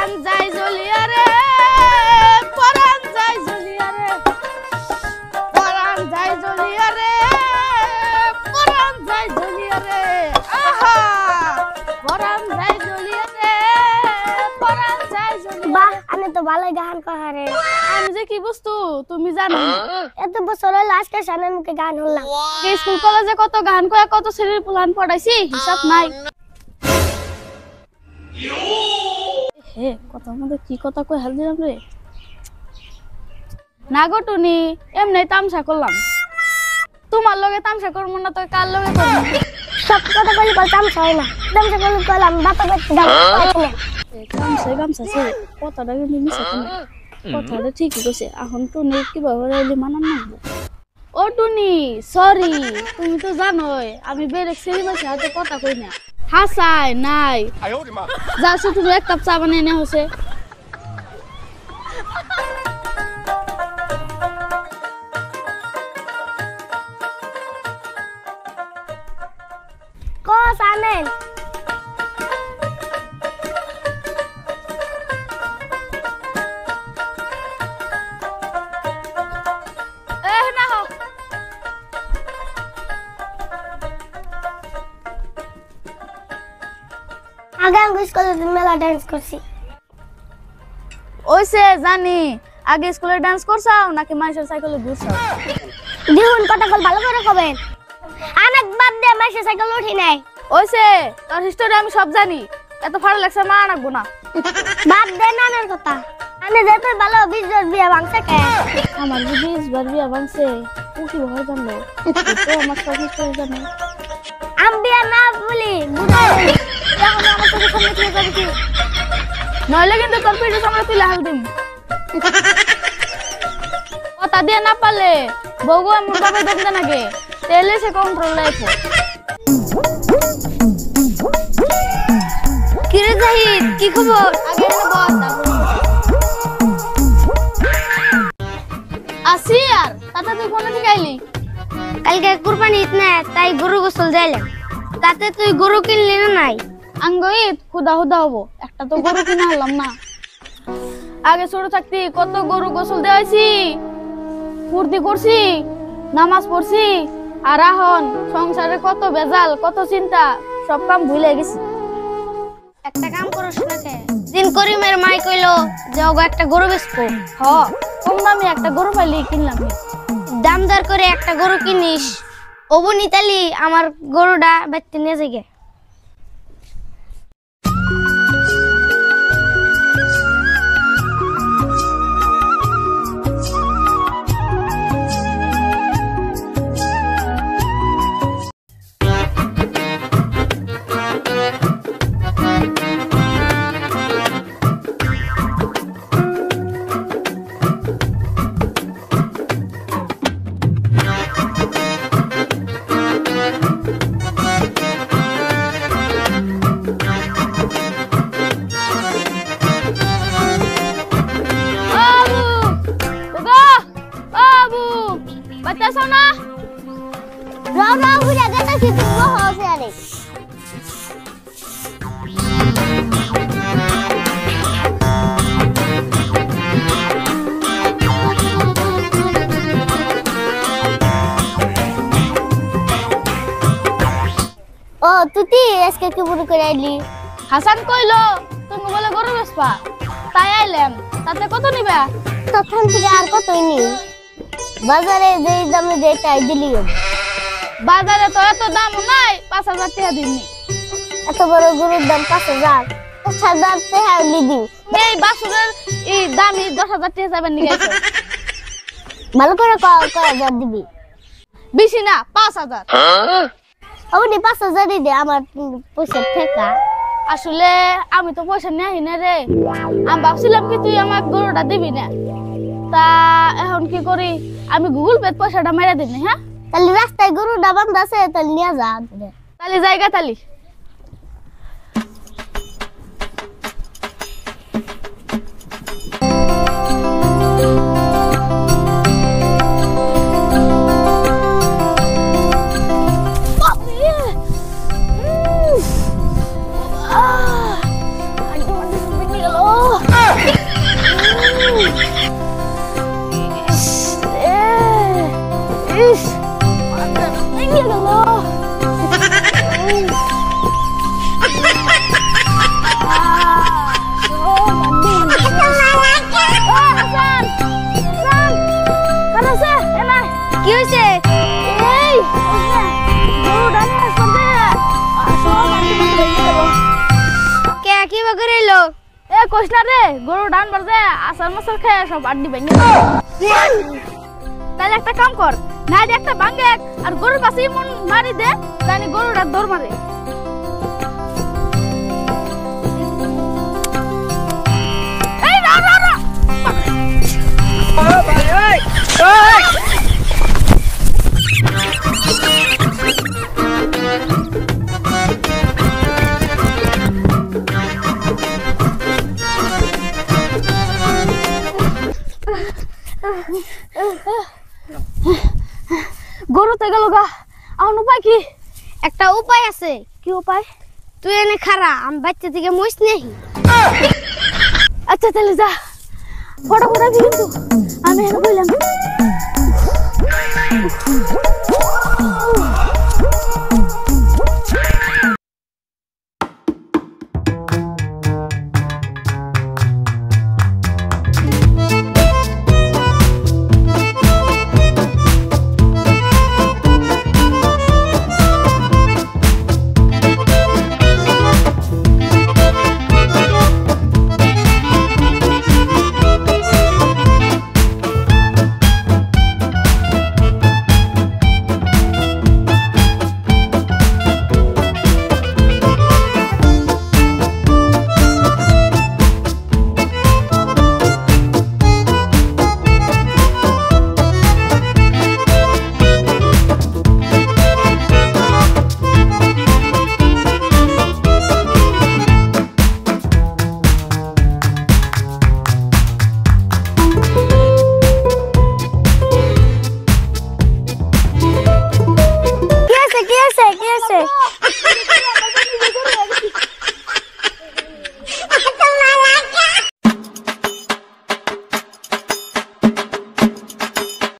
পরাণ যায় জ্বলিয়া রে পরাণ যায় জ্বলিয়া রে পরাণ যায় জ্বলিয়া রে পরাণ যায় জ্বলিয়া রে আহা পরাণ যায় জ্বলিয়া রে পরাণ যায় জ্বলিয়া বাহ আমি তো ভালো গান কহারে আমি যে কি বস্তু তুমি জানো এত বছর হলো আজকে সামনে মুখে গান হলাম স্কুল কলেজে কত গান কয়া কত শ্রেণীর প্ল্যান পড়াইছি হিসাব নাই হে কথা মধ্যে কি কথা কই হাল দিলাম রে না গো টুনি এমনি তামসা করলাম তোমার লগে তামসা করবো না তো কার লগে করবো সব কথা বলি বলতাম হয় না তামসা বলি কলাম বাপা বাচ্চা দাম না গামছা সে কথাটা কিন্তু মিশে কথাটা ঠিকই কইছে এখন টুনি কিভাবে রাইলে মানান না ও টুনি সরি তুমি তো জানোই আমি বেরেক সেলিবাসে হাতে কথা কই না হাসাই নাই যাচ্ছ তুমি এক কাপ চা বানিয়ে নেওয়া হচ্ছে কস আনেন না হো আগে আমি স্কুলে মেলা ডান্স করছি ওইসে জানি আগে স্কুলে ডান্স করছাও নাকি মাইশের সাইকেলে ঘুরছাও দেখুন কথা বল ভালো করে কবেন অনেক বাদ দিয়ে মাসে সাইকেল উঠি নাই ওইসে তোর হিস্টোরি আমি সব জানি এত ভালো লাগছে মা আনাকবো না বাদ দে নানের কথা আমি যেতে ভালো বিজনেস বিয়া ভাঙছে কে আমার যে 20 বার বিয়া ভাঙছে উঠি ভয় জানলো তো আমার সব হিস্টোরি জানে আমি বিয়া না বলি বুঝাই এখন আমার তোকে সামনে কি করবি কি নইলে কিন্তু তোর পিঠে সামনে তুলে হাল দিম কথা দিয়ে না পারলে বউগো এমন ভাবে দম দেন আগে তেলে সে কন্ট্রোল রাখো কিরে জাহিদ কি খবর আগে এনে বল আসি আর তাতে তুই কোন দিকে আইলি কালকে কুরবানি ঈদ না তাই গরু গোসল যাইলাম তাতে তুই গরু কিনলি না নাই আঙ্গ ঈদ খুদা হুদা হবো একটা তো গরু কিনা হলাম না আগে ছোট থাকতি কত গরু গোসল দেওয়াইছি ফুর্তি করছি নামাজ পড়ছি আর এখন সংসারে কত বেজাল কত চিন্তা সব কাম ভুলে গেছি একটা কাম করছ না কে দিন করিমের মাই কইলো যে ওগো একটা গরু বেচবো হ কম দামে একটা গরু পাইলি কিনলাম দামদার করে একটা গরু কিনিস ওবু নিতালি আমার গরুটা বেচতে নিয়ে যাইগে ও তুই আজকে কি বুড়ি করে আইলি হাসান কইলো তুমি বলে গরু বেচবা তাই আইলাম তাতে কত নিবা তখন থেকে আর কতই নি বাজারে যে দামে দেয় তাই দিলি বাজারে তো এত দাম নাই 5000 টাকা দিননি এত বড় গরুর দাম 5000 1000 টাকা লিদি এই বাসুরের এই দামি 10000 টাকা যাবেন নিগাইছো ভালো করে কয় দিবি বেশি না 5000 ওনি 5000 দি দে আমার পয়সা ঠেকা আসলে আমি তো পয়সা নেই না রে আমি ভাবছিলাম কি তুই আমাকে গরুটা দিবি না তা এখন কি করি আমি গুগল পে পয়সাটা মেরে দিবি হ্যাঁ তাহলে রাস্তায় গরুটা বান্ধা আছে তাহলে নিয়ে যা তাহলে জায়গা তালি কইস না রে গরু ডান বাজে আসার মাসার খেয়ে সব আড্ডি ভেঙে তাহলে একটা কাম কর না একটা ভাঙে আর গরুর পাশে মন মারি দে জানি গরুটা দৌড় মারে এই না না না গরুতে গেল গা আমার উপায় কি একটা উপায় আছে কি উপায় তুই এনে খারা আমি বাচ্চা থেকে মুছ নেই আচ্ছা তাহলে যা ফটাফট কিন্তু আমি এনে বললাম